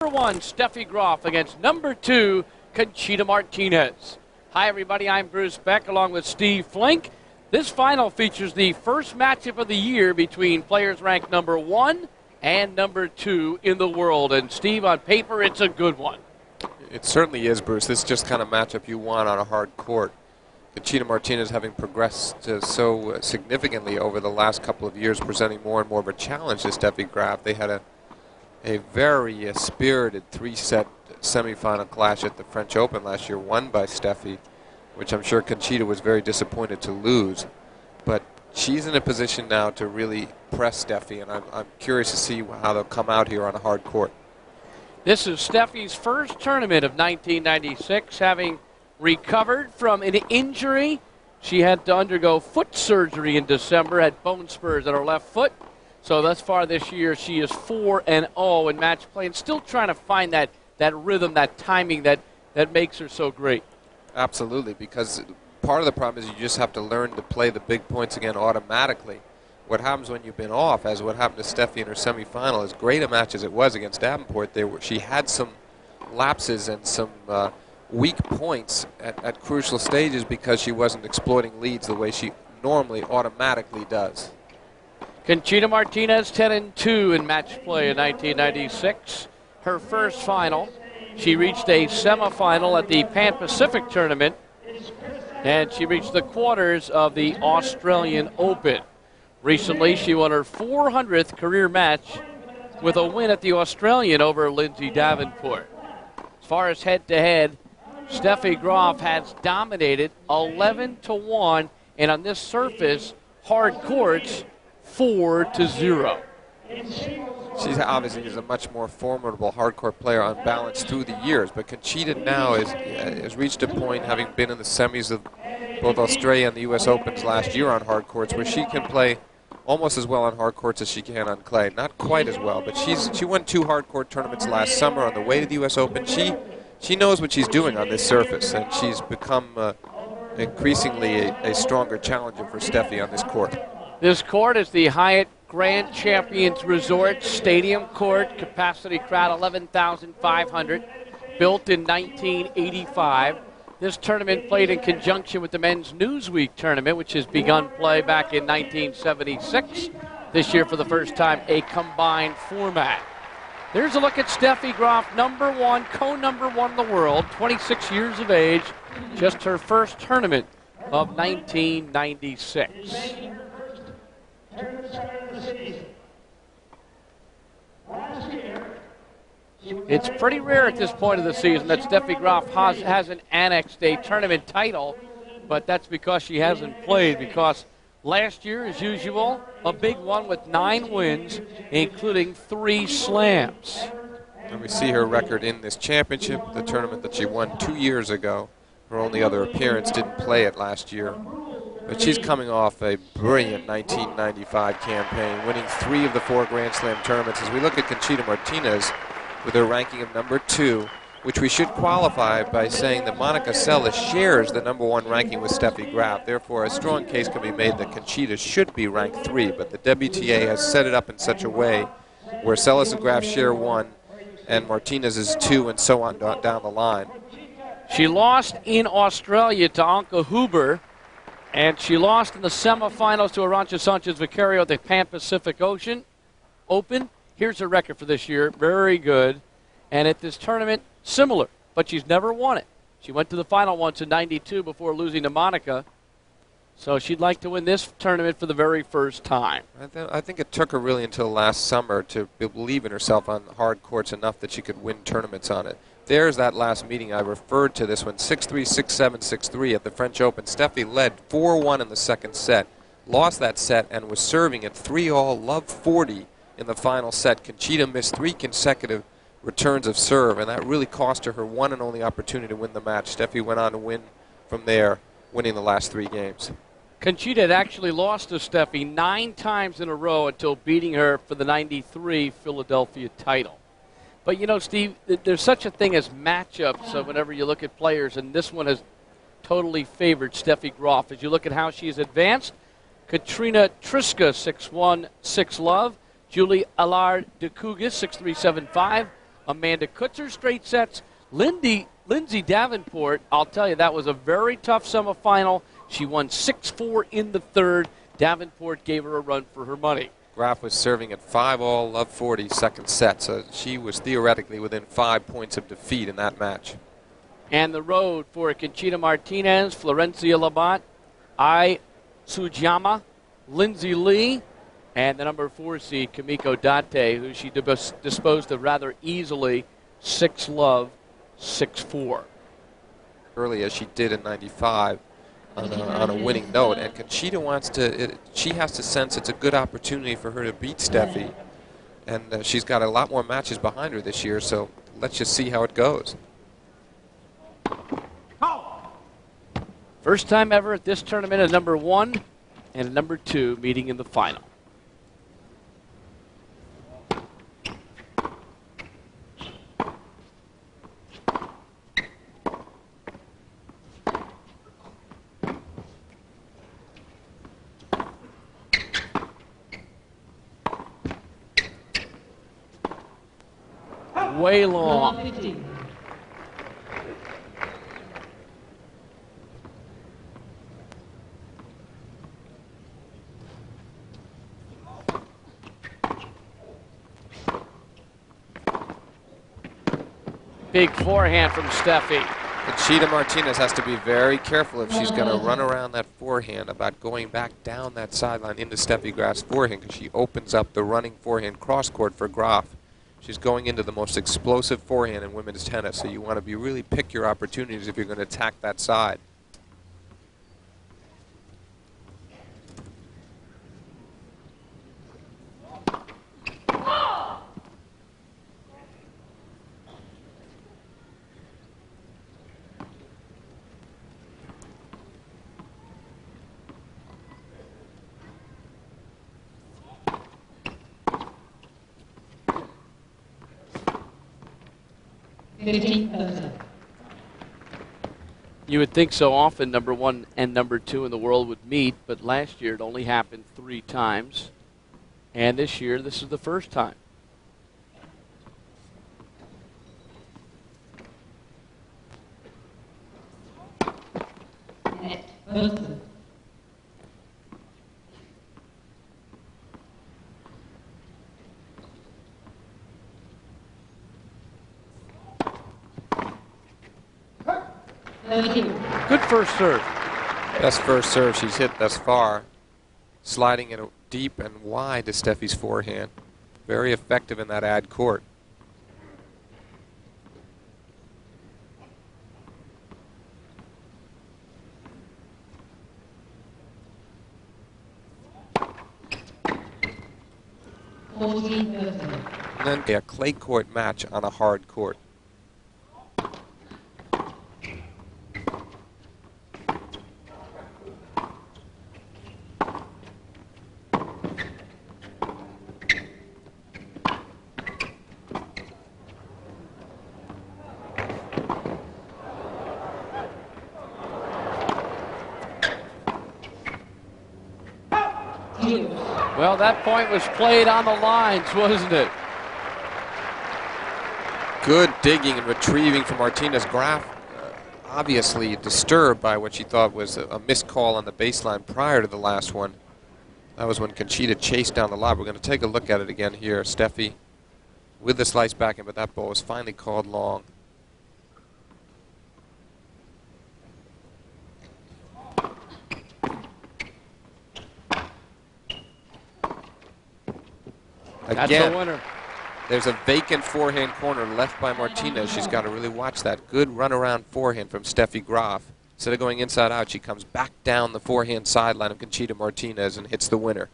Number 1, Steffi Graf against number 2, Conchita Martinez. Hi, everybody. I'm Bruce Beck along with Steve Flink. This final features the first matchup of the year between players ranked number 1 and number 2 in the world. And, Steve, on paper, it's a good one. It certainly is, Bruce. This is just kind of matchup you want on a hard court. Conchita Martinez having progressed so significantly over the last couple of years, presenting more and more of a challenge to Steffi Graf. They had a very spirited three-set semifinal clash at the French Open last year, won by Steffi, which I'm sure Conchita was very disappointed to lose. But she's in a position now to really press Steffi, and I'm curious to see how they'll come out here on a hard court. This is Steffi's first tournament of 1996, having recovered from an injury. She had to undergo foot surgery in December, had bone spurs in her left foot. So thus far this year, she is 4-0 in match play and still trying to find that rhythm, that timing that makes her so great. Absolutely, because part of the problem is you just have to learn to play the big points again automatically. What happens when you've been off, as what happened to Steffi in her semifinal, as great a match as it was against Davenport, she had some lapses and some weak points at crucial stages because she wasn't exploiting leads the way she normally automatically does. Conchita Martinez 10-2 in match play in 1996. Her first final. She reached a semifinal at the Pan Pacific tournament, and she reached the quarters of the Australian Open. Recently, she won her 400th career match with a win at the Australian over Lindsay Davenport. As far as head-to-head, Steffi Graf has dominated 11-1, and on this surface, hard courts, 4-0. She's obviously is a much more formidable hardcourt player on balance through the years, but Conchita now has reached a point, having been in the semis of both Australia and the U.S. Opens last year on hard courts, where she can play almost as well on hard courts as she can on clay. Not quite as well, but she won 2 hardcourt tournaments last summer on the way to the U.S. Open. She knows what she's doing on this surface, and she's become increasingly a stronger challenger for Steffi on this court. This court is the Hyatt Grand Champions Resort Stadium Court. Capacity crowd 11,500. Built in 1985. This tournament played in conjunction with the Men's Newsweek tournament, which has begun play back in 1976. This year, for the first time, a combined format. There's a look at Steffi Graf, number 1, co-number 1 in the world, 26 years of age. Just her first tournament of 1996. It's pretty rare at this point of the season that Steffi Graf hasn't annexed a tournament title, but that's because she hasn't played, because last year, as usual, a big one with 9 wins, including 3 slams. And we see her record in this championship, the tournament that she won 2 years ago. Her only other appearance, didn't play it last year. But she's coming off a brilliant 1995 campaign, winning 3 of the 4 Grand Slam tournaments. As we look at Conchita Martinez with her ranking of number 2, which we should qualify by saying that Monica Seles shares the number 1 ranking with Steffi Graf. Therefore, a strong case can be made that Conchita should be ranked 3, but the WTA has set it up in such a way where Seles and Graf share 1 and Martinez is 2, and so on down the line. She lost in Australia to Anka Huber, and she lost in the semifinals to Arantxa Sanchez Vicario at the Pan Pacific Open. Here's her record for this year, very good. And at this tournament, similar, but she's never won it. She went to the final once in '92 before losing to Monica. So she'd like to win this tournament for the very first time. I think it took her really until last summer to believe in herself on hard courts enough that she could win tournaments on it. There's that last meeting I referred to, this one, 6-3, 6-7, 6-3 at the French Open. Steffi led 4-1 in the second set, lost that set, and was serving at 3-all, love 40 in the final set. Conchita missed 3 consecutive returns of serve, and that really cost her one and only opportunity to win the match. Steffi went on to win from there, winning the last 3 games. Conchita had actually lost to Steffi 9 times in a row until beating her for the '93 Philadelphia title. But, you know, Steve, there's such a thing as matchups whenever you look at players, and this one has totally favored Steffi Graf. As you look at how she's advanced, Katrina Triska, 6-1, 6-love. Julie Allard de Kugis, 6-3, 7-5. Amanda Kutzer straight sets. Lindsay Davenport, I'll tell you, that was a very tough semifinal. She won 6-4 in the third. Davenport gave her a run for her money. Graf was serving at 5-all, love 40 second set, so she was theoretically within 5 points of defeat in that match. And the road for Conchita Martinez, Florencia Labat, Ai Sujama, Lindsay Lee, and the number 4 seed, Kamiko Date, who she disposed of rather easily, 6-love, 6-4. Early as she did in 95 on a winning note. And Conchita she has to sense it's a good opportunity for her to beat Steffi. And she's got a lot more matches behind her this year, so let's just see how it goes. First time ever at this tournament, a number 1 and a number 2 meeting in the final. Way long. Big forehand from Steffi. Conchita Martinez has to be very careful if she's going to run around that forehand about going back down that sideline into Steffi Graf's forehand, because she opens up the running forehand cross court for Graf. She's going into the most explosive forehand in women's tennis, so you want to really pick your opportunities if you're going to attack that side. You would think so often number 1 and number 2 in the world would meet, but last year it only happened 3 times. And this year, this is the first time. Good first serve. Best first serve she's hit thus far. Sliding it deep and wide to Steffi's forehand. Very effective in that ad court. And then a clay court match on a hard court. Well, that point was played on the lines, wasn't it? Good digging and retrieving from Martinez. Graf obviously disturbed by what she thought was a missed call on the baseline prior to the last one. That was when Conchita chased down the lob. We're going to take a look at it again here. Steffi with the slice backhand, but that ball was finally called long. That's Again, the winner. There's a vacant forehand corner left by Martinez. She's got to really watch that. Good runaround forehand from Steffi Graf. Instead of going inside out, she comes back down the forehand sideline of Conchita Martinez and hits the winner.